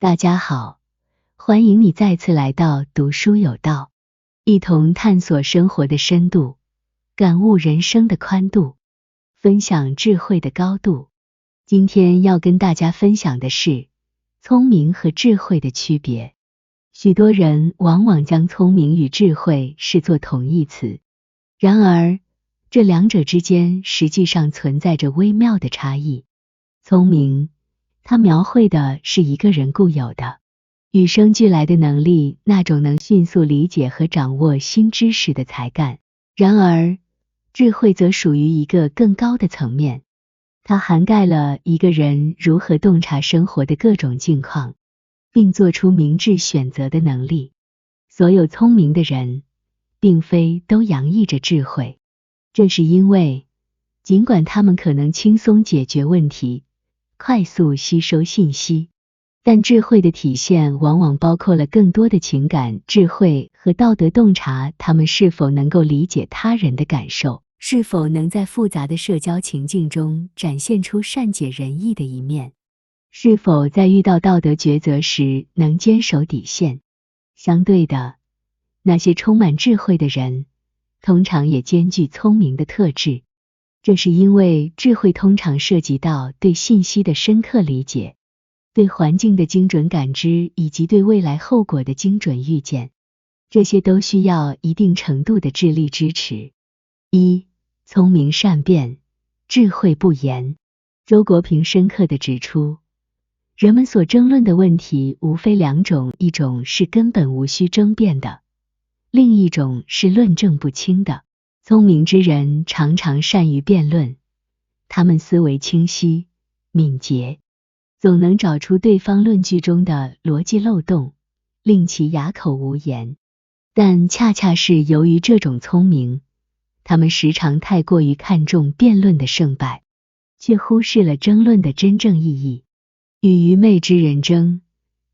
大家好，欢迎你再次来到读书有道，一同探索生活的深度，感悟人生的宽度，分享智慧的高度。今天要跟大家分享的是聪明和智慧的区别。许多人往往将聪明与智慧视作同义词，然而这两者之间实际上存在着微妙的差异。聪明，它描绘的是一个人固有的、与生俱来的能力，那种能迅速理解和掌握新知识的才干。然而，智慧则属于一个更高的层面，它涵盖了一个人如何洞察生活的各种境况，并做出明智选择的能力。所有聪明的人，并非都洋溢着智慧，这是因为，尽管他们可能轻松解决问题，快速吸收信息，但智慧的体现往往包括了更多的情感、智慧和道德洞察。他们是否能够理解他人的感受，是否能在复杂的社交情境中展现出善解人意的一面，是否在遇到道德抉择时能坚守底线。相对的，那些充满智慧的人，通常也兼具聪明的特质。这是因为智慧通常涉及到对信息的深刻理解，对环境的精准感知，以及对未来后果的精准预见。这些都需要一定程度的智力支持。一、聪明善辩，智慧不言。周国平深刻地指出，人们所争论的问题无非两种，一种是根本无需争辩的，另一种是论证不清的。聪明之人常常善于辩论，他们思维清晰、敏捷，总能找出对方论据中的逻辑漏洞，令其哑口无言。但恰恰是由于这种聪明，他们时常太过于看重辩论的胜败，却忽视了争论的真正意义。与愚昧之人争，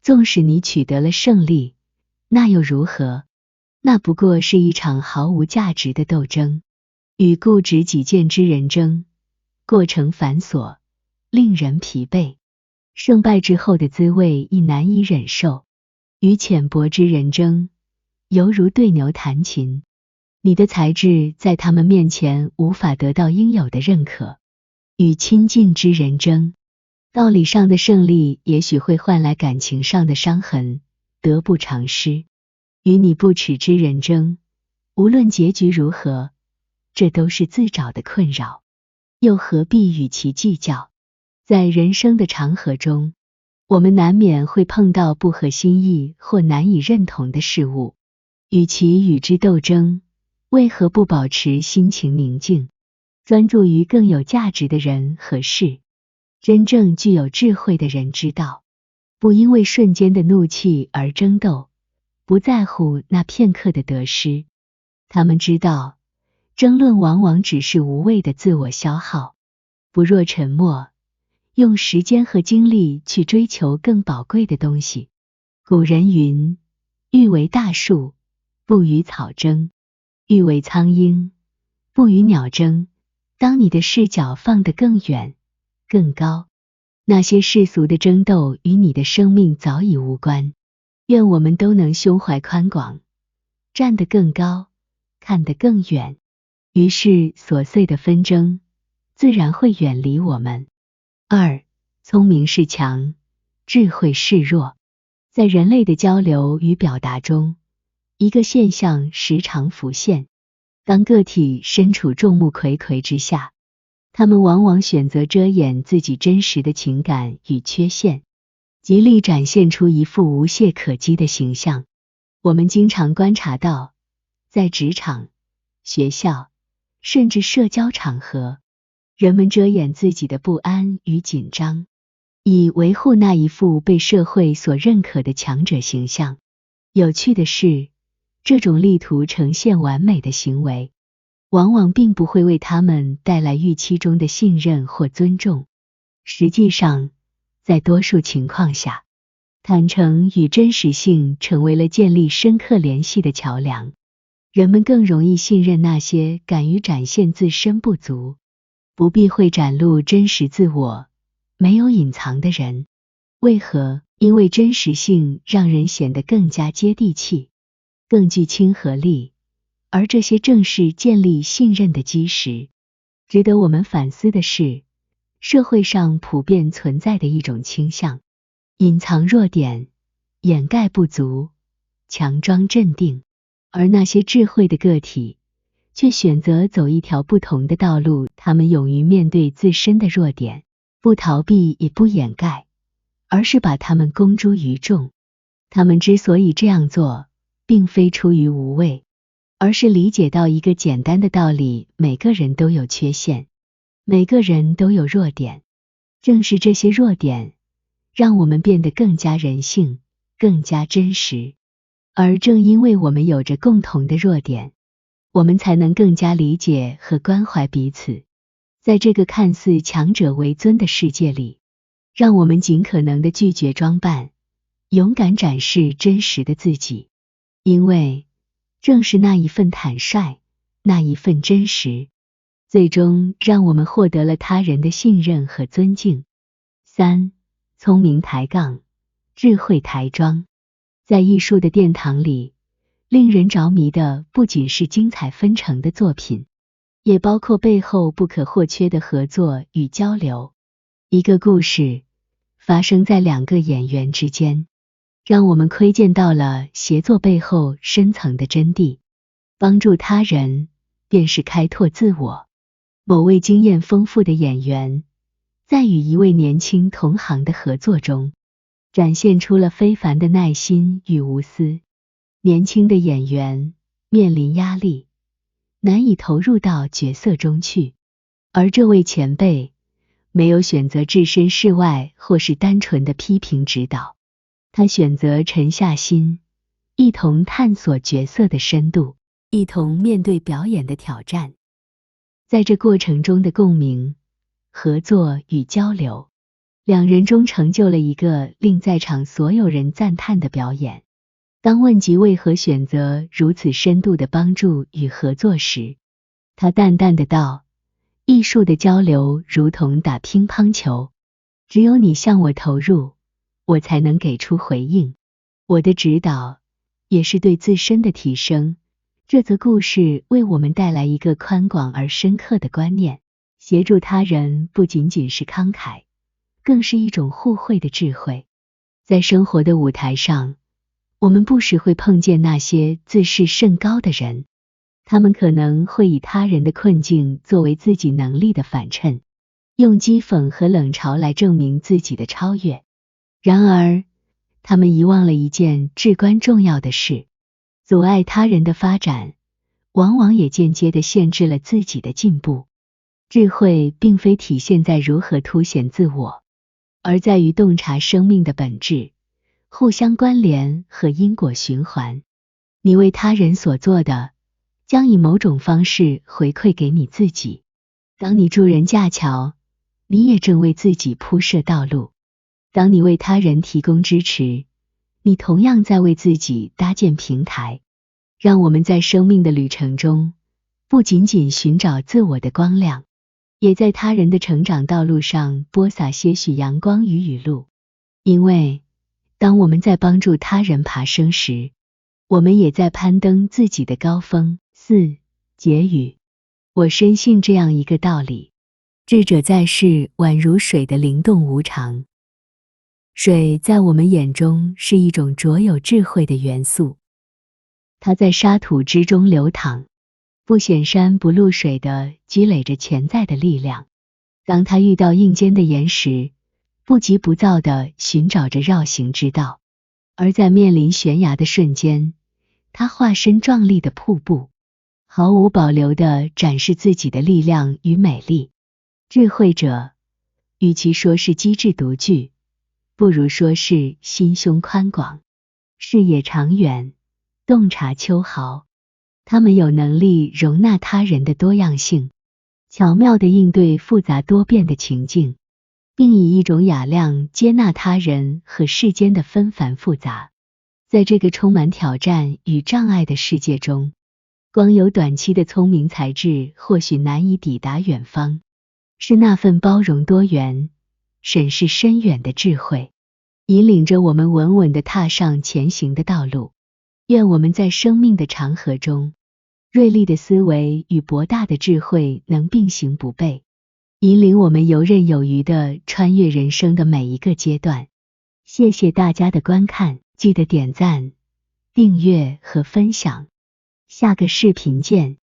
纵使你取得了胜利，那又如何？那不过是一场毫无价值的斗争。与固执己见之人争，过程繁琐，令人疲惫，胜败之后的滋味亦难以忍受。与浅薄之人争，犹如对牛弹琴，你的才智在他们面前无法得到应有的认可。与亲近之人争，道理上的胜利也许会换来感情上的伤痕，得不偿失。与你不耻之人争，无论结局如何，这都是自找的困扰，又何必与其计较？在人生的长河中，我们难免会碰到不合心意或难以认同的事物，与其与之斗争，为何不保持心情宁静，专注于更有价值的人和事？真正具有智慧的人知道，不因为瞬间的怒气而争斗，不在乎那片刻的得失。他们知道，争论往往只是无谓的自我消耗，不若沉默，用时间和精力去追求更宝贵的东西。古人云：欲为大树，不与草争；欲为苍鹰，不与鸟争。当你的视角放得更远、更高，那些世俗的争斗与你的生命早已无关。愿我们都能胸怀宽广，站得更高，看得更远，于是琐碎的纷争自然会远离我们。二、聪明是强，智慧是弱。在人类的交流与表达中，一个现象时常浮现：当个体身处众目睽睽之下，他们往往选择遮掩自己真实的情感与缺陷，极力展现出一副无懈可击的形象。我们经常观察到，在职场、学校，甚至社交场合，人们遮掩自己的不安与紧张，以维护那一副被社会所认可的强者形象。有趣的是，这种力图呈现完美的行为，往往并不会为他们带来预期中的信任或尊重。实际上，在多数情况下，坦诚与真实性成为了建立深刻联系的桥梁。人们更容易信任那些敢于展现自身不足，不避讳展露真实自我，没有隐藏的人。为何？因为真实性让人显得更加接地气，更具亲和力，而这些正是建立信任的基石。值得我们反思的是，社会上普遍存在的一种倾向，隐藏弱点，掩盖不足，强装镇定，而那些智慧的个体却选择走一条不同的道路，他们勇于面对自身的弱点，不逃避也不掩盖，而是把它们公诸于众。他们之所以这样做，并非出于无畏，而是理解到一个简单的道理：每个人都有缺陷，每个人都有弱点。正是这些弱点，让我们变得更加人性，更加真实。而正因为我们有着共同的弱点，我们才能更加理解和关怀彼此。在这个看似强者为尊的世界里，让我们尽可能地拒绝装扮，勇敢展示真实的自己。因为正是那一份坦率，那一份真实，最终让我们获得了他人的信任和尊敬。3. 聪明抬杠，智慧抬庄。在艺术的殿堂里，令人着迷的不仅是精彩纷呈的作品，也包括背后不可或缺的合作与交流。一个故事发生在2个演员之间，让我们窥见到了协作背后深层的真谛。帮助他人，便是开拓自我。某位经验丰富的演员，在与一位年轻同行的合作中，展现出了非凡的耐心与无私。年轻的演员面临压力，难以投入到角色中去，而这位前辈没有选择置身事外或是单纯的批评指导，他选择沉下心，一同探索角色的深度，一同面对表演的挑战。在这过程中的共鸣、合作与交流，2人中成就了一个令在场所有人赞叹的表演。当问及为何选择如此深度的帮助与合作时，他淡淡的道：艺术的交流如同打乒乓球，只有你向我投入，我才能给出回应。我的指导也是对自身的提升。这则故事为我们带来一个宽广而深刻的观念：协助他人不仅仅是慷慨，更是一种互惠的智慧。在生活的舞台上，我们不时会碰见那些自视甚高的人，他们可能会以他人的困境作为自己能力的反衬，用讥讽和冷嘲来证明自己的超越。然而，他们遗忘了一件至关重要的事：阻碍他人的发展，往往也间接地限制了自己的进步。智慧并非体现在如何凸显自我，而在于洞察生命的本质、互相关联和因果循环。你为他人所做的，将以某种方式回馈给你自己。当你助人架桥，你也正为自己铺设道路；当你为他人提供支持，你同样在为自己搭建平台。让我们在生命的旅程中，不仅仅寻找自我的光亮，也在他人的成长道路上播撒些许阳光与雨露。因为当我们在帮助他人爬升时，我们也在攀登自己的高峰。4. 结语。我深信这样一个道理：智者在世宛如水的灵动无常。水在我们眼中是一种卓有智慧的元素，它在沙土之中流淌，不显山不露水地积累着潜在的力量。当它遇到硬坚的岩石，不急不躁地寻找着绕行之道，而在面临悬崖的瞬间，它化身壮丽的瀑布，毫无保留地展示自己的力量与美丽。智慧者，与其说是机智独具，不如说是心胸宽广，视野长远，洞察秋毫。他们有能力容纳他人的多样性，巧妙地应对复杂多变的情境，并以一种雅量接纳他人和世间的纷繁复杂。在这个充满挑战与障碍的世界中，光有短期的聪明才智或许难以抵达远方，是那份包容多元、审视深远的智慧，引领着我们稳稳地踏上前行的道路。愿我们在生命的长河中，锐利的思维与博大的智慧能并行不悖，引领我们游刃有余地穿越人生的每一个阶段。谢谢大家的观看，记得点赞、订阅和分享。下个视频见。